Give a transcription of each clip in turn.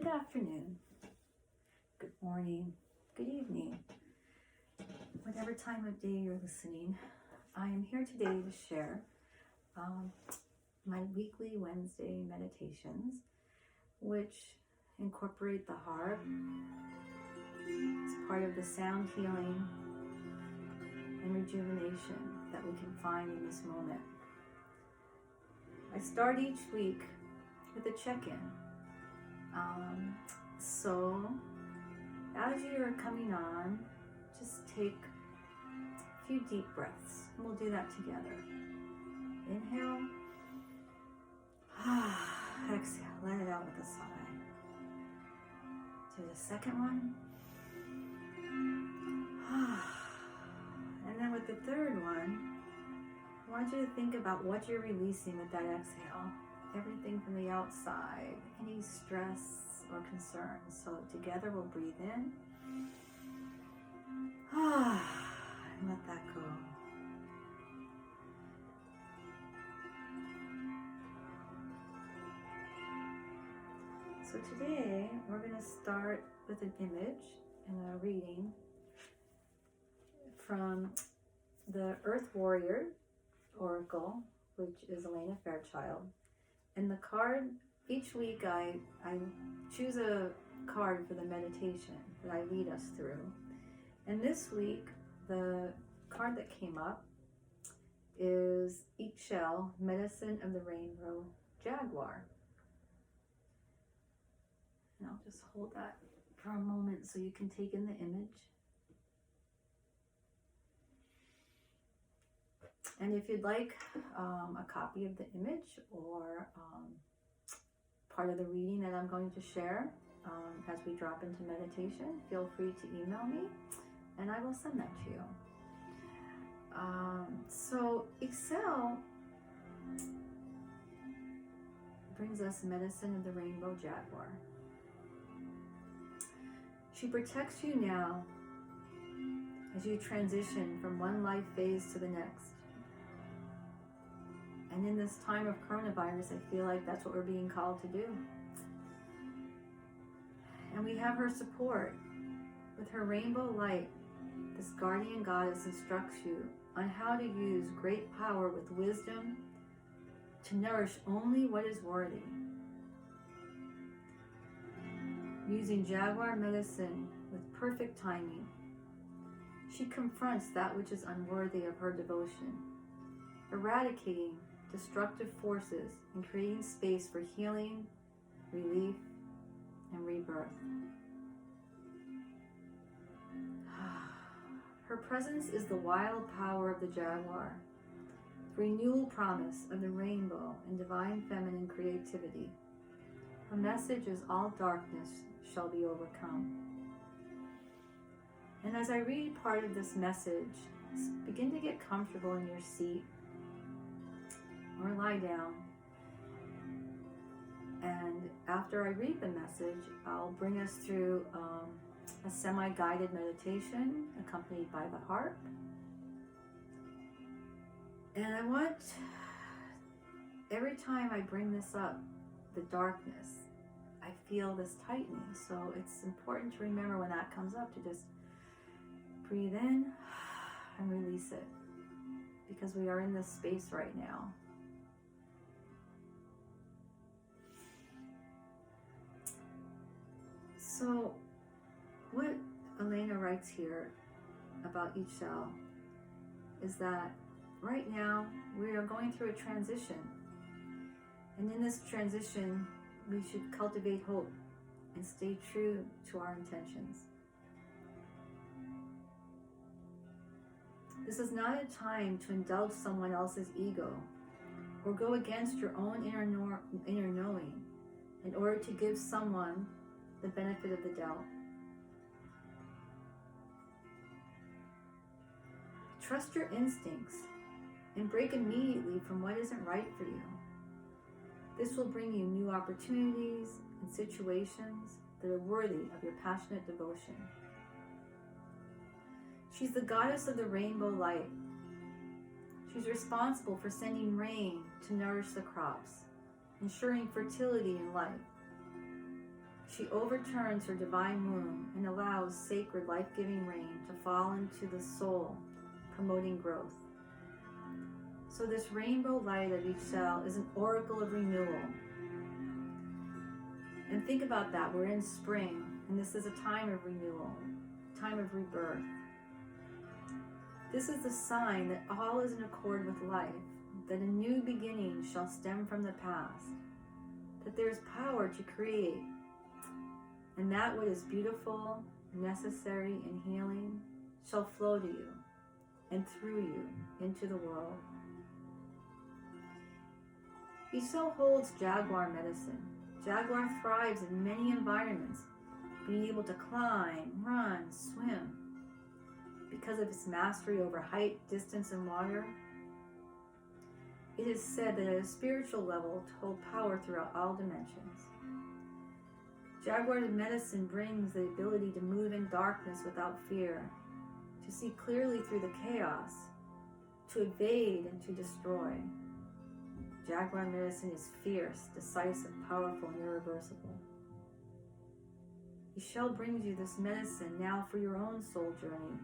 Good afternoon, good morning, good evening, whatever time of day you're listening. I am here today to share my weekly Wednesday meditations, which incorporate the harp. It's part of the sound healing and rejuvenation that we can find in this moment. I start each week with a check-in. So as you're coming on, just take a few deep breaths, and we'll do that together. Inhale, exhale, let it out with a sigh. Do the second one, and then with the third one, I want you to think about what you're releasing with that exhale. Everything from the outside, any stress or concern. So together we'll breathe in and let that go. So today we're going to start with an image and a reading from the Earth Warrior Oracle, which is Alana Fairchild. And the card, each week I choose a card for the meditation that I lead us through. And this week, the card that came up is IXCHEL, Medicine of the Rainbow Jaguar. And I'll just hold that for a moment so you can take in the image. And if you'd like a copy of the image or part of the reading that I'm going to share as we drop into meditation, feel free to email me and I will send that to you. So IXCHEL brings us Medicine of the Rainbow Jaguar. She protects you now as you transition from one life phase to the next. And in this time of coronavirus, I feel like that's what we're being called to do. And we have her support. With her rainbow light, this guardian goddess instructs you on how to use great power with wisdom to nourish only what is worthy. Using Jaguar medicine with perfect timing, she confronts that which is unworthy of her devotion, eradicating destructive forces and creating space for healing, relief, and rebirth. Her presence is the wild power of the Jaguar, the renewal promise of the rainbow and divine feminine creativity. Her message is all darkness shall be overcome. And as I read part of this message, begin to get comfortable in your seat or lie down. And after I read the message, I'll bring us through a semi-guided meditation accompanied by the harp. And I want, every time I bring this up, the darkness, I feel this tightening. So it's important to remember when that comes up to just breathe in and release it, because we are in this space right now. So what Alana writes here about IXCHEL is that right now we are going through a transition. And in this transition, we should cultivate hope and stay true to our intentions. This is not a time to indulge someone else's ego or go against your own inner knowing in order to give someone the benefit of the doubt. Trust your instincts and break immediately from what isn't right for you. This will bring you new opportunities and situations that are worthy of your passionate devotion. She's the goddess of the rainbow light. She's responsible for sending rain to nourish the crops, ensuring fertility in life. She overturns her divine womb and allows sacred life-giving rain to fall into the soul, promoting growth. So this rainbow light of IXCHEL is an oracle of renewal. And think about that. We're in spring, and this is a time of renewal, time of rebirth. This is the sign that all is in accord with life, that a new beginning shall stem from the past, that there is power to create, and that what is beautiful, necessary, and healing shall flow to you and through you into the world. IXCHEL holds Jaguar medicine. Jaguar thrives in many environments, being able to climb, run, swim. Because of its mastery over height, distance, and water, it is said that at a spiritual level to hold power throughout all dimensions. Jaguar medicine brings the ability to move in darkness without fear, to see clearly through the chaos, to evade and to destroy. Jaguar medicine is fierce, decisive, powerful, and irreversible. IXCHEL brings you this medicine now for your own soul journey,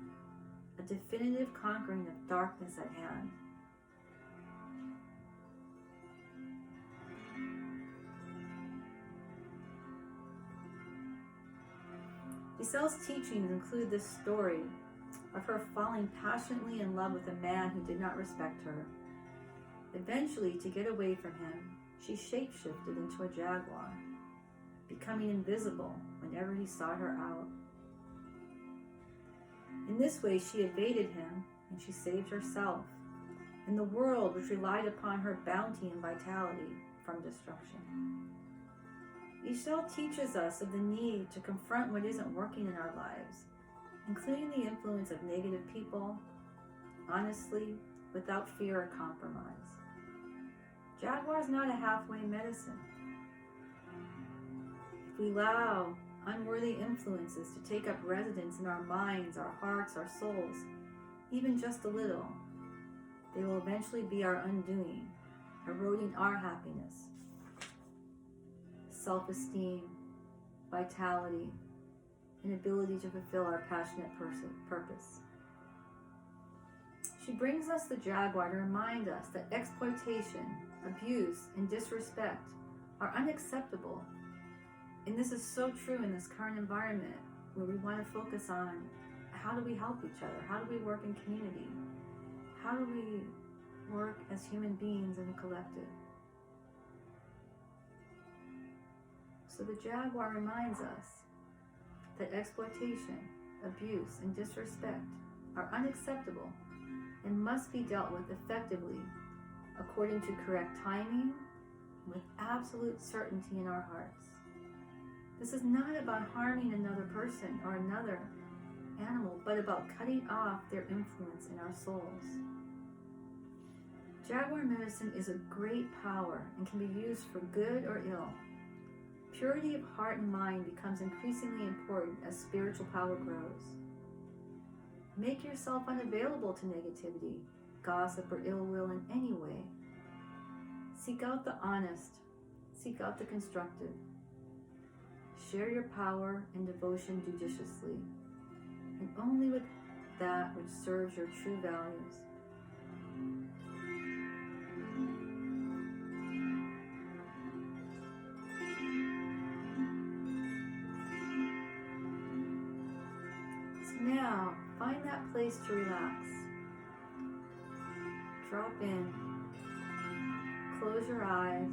a definitive conquering of darkness at hand. IXCHEL's teachings include this story of her falling passionately in love with a man who did not respect her. Eventually, to get away from him, she shapeshifted into a jaguar, becoming invisible whenever he sought her out. In this way, she evaded him and she saved herself and the world which relied upon her bounty and vitality from destruction. IXCHEL teaches us of the need to confront what isn't working in our lives, including the influence of negative people, honestly, without fear or compromise. Jaguar is not a halfway medicine. If we allow unworthy influences to take up residence in our minds, our hearts, our souls, even just a little, they will eventually be our undoing, eroding our happiness, self-esteem, vitality, and ability to fulfill our passionate purpose. She brings us the Jaguar to remind us that exploitation, abuse, and disrespect are unacceptable. And this is so true in this current environment where we want to focus on how do we help each other? How do we work in community? How do we work as human beings in a collective? So the Jaguar reminds us that exploitation, abuse, and disrespect are unacceptable and must be dealt with effectively according to correct timing with absolute certainty in our hearts. This is not about harming another person or another animal, but about cutting off their influence in our souls. Jaguar medicine is a great power and can be used for good or ill. Purity of heart and mind becomes increasingly important as spiritual power grows. Make yourself unavailable to negativity, gossip, or ill will in any way. Seek out the honest. Seek out the constructive. Share your power and devotion judiciously, and only with that which serves your true values. So now, find that place to relax. Drop in. Close your eyes.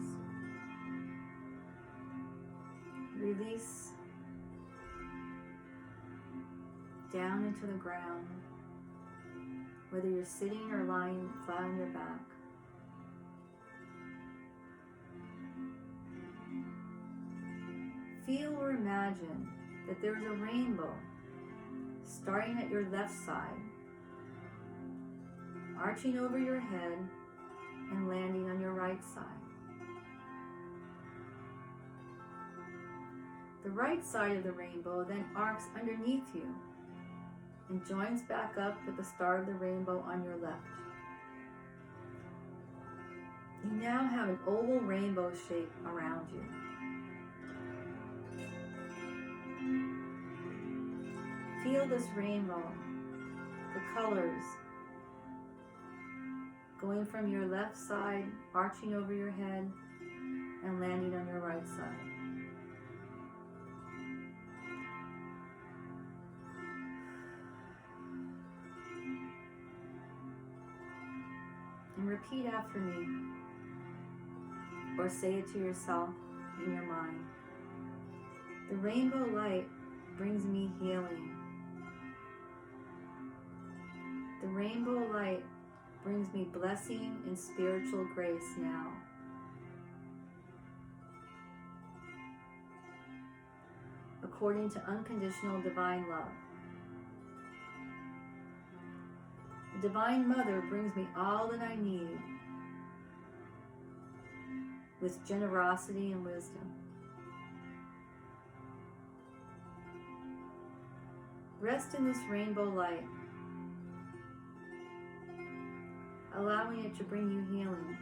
Release down into the ground, whether you're sitting or lying flat on your back. Feel or imagine that there is a rainbow starting at your left side, arching over your head and landing on your right side. The right side of the rainbow then arcs underneath you and joins back up with the star of the rainbow on your left. You now have an oval rainbow shape around you. Feel this rainbow, the colors going from your left side, arching over your head, and landing on your right side. And repeat after me, or say it to yourself in your mind. The rainbow light brings me healing. The rainbow light brings me blessing and spiritual grace now. According to unconditional divine love. The Divine Mother brings me all that I need with generosity and wisdom. Rest in this rainbow light, allowing it to bring you healing.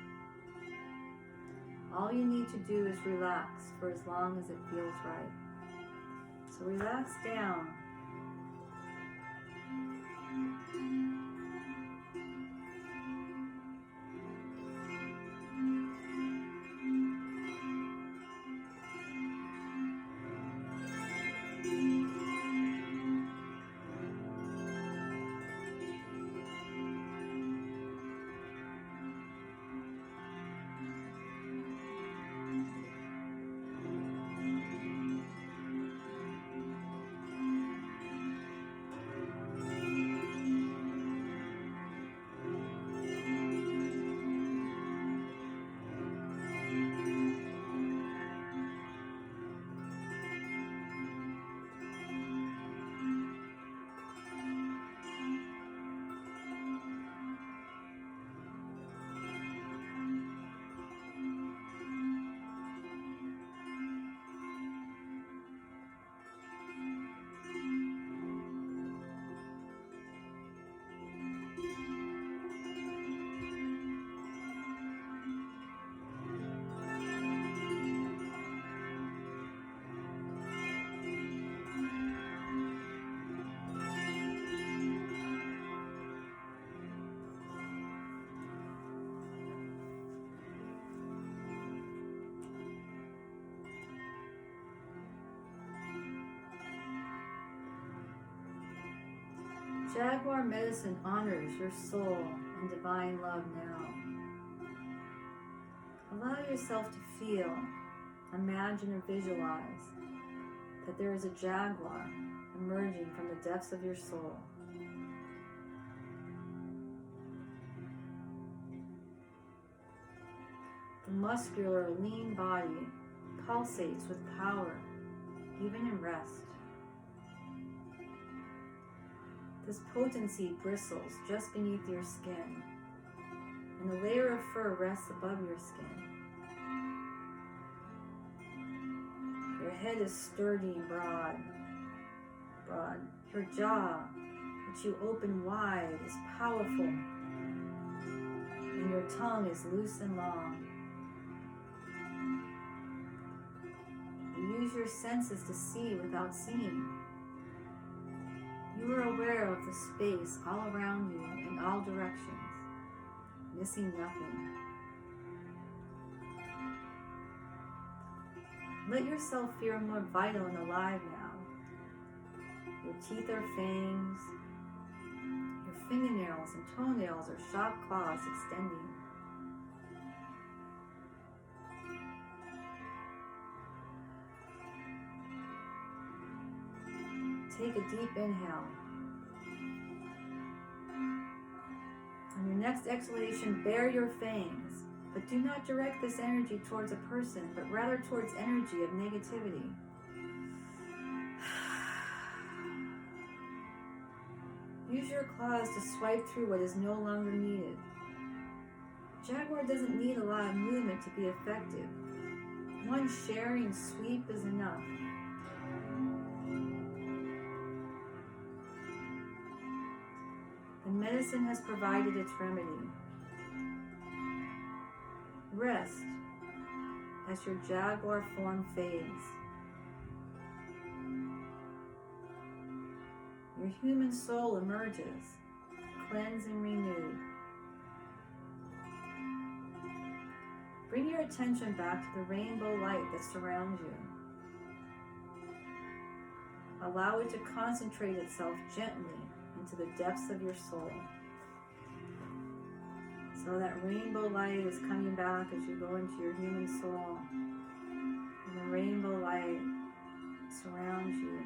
All you need to do is relax for as long as it feels right. So relax down. Jaguar medicine honors your soul and divine love now. Allow yourself to feel, imagine, or visualize that there is a jaguar emerging from the depths of your soul. The muscular, lean body pulsates with power, even in rest. This potency bristles just beneath your skin, and a layer of fur rests above your skin. Your head is sturdy and broad. Your jaw, which you open wide, is powerful, and your tongue is loose and long. You use your senses to see without seeing. You are aware of the space all around you in all directions, missing nothing. Let yourself feel more vital and alive now. Your teeth are fangs. Your fingernails and toenails are sharp claws extending. Take a deep inhale. On your next exhalation, bare your fangs, but do not direct this energy towards a person, but rather towards energy of negativity. Use your claws to swipe through what is no longer needed. Jaguar doesn't need a lot of movement to be effective. One sharing sweep is enough. The medicine has provided its remedy. Rest as your jaguar form fades. your human soul emerges, cleansed and renewed. Bring your attention back to the rainbow light that surrounds you. Allow it to concentrate itself gently into the depths of your soul. So that rainbow light is coming back as you go into your human soul. And the rainbow light surrounds you.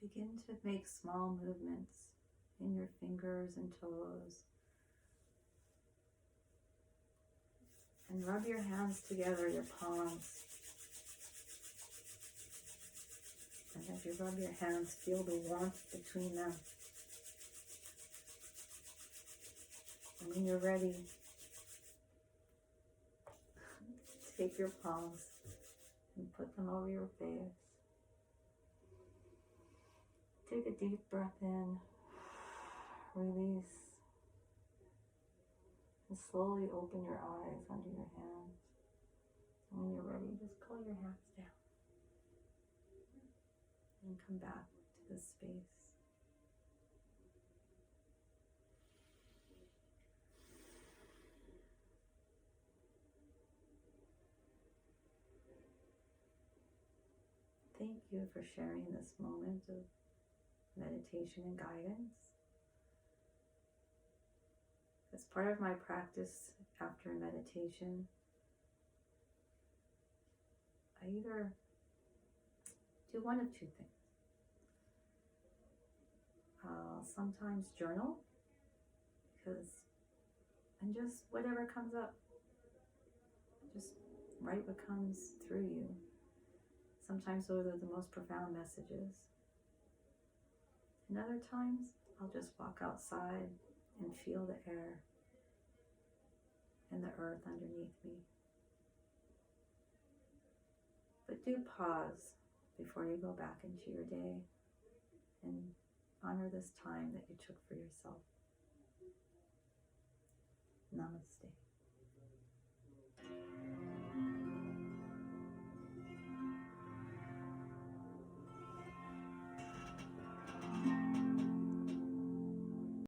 Begin to make small movements in your fingers and toes. And rub your hands together, your palms. And as you rub your hands, feel the warmth between them. And when you're ready, take your palms and put them over your face. Take a deep breath in, release, and slowly open your eyes under your hands. And when you're ready, just pull your hands down and come back to this space. Thank you for sharing this moment of meditation and guidance. As part of my practice after meditation, I either do one of two things. Sometimes journal, and just whatever comes up, just write what comes through you. Sometimes those are the most profound messages. And other times, I'll just walk outside and feel the air and the earth underneath me. But do pause before you go back into your day and honor this time that you took for yourself. Namaste.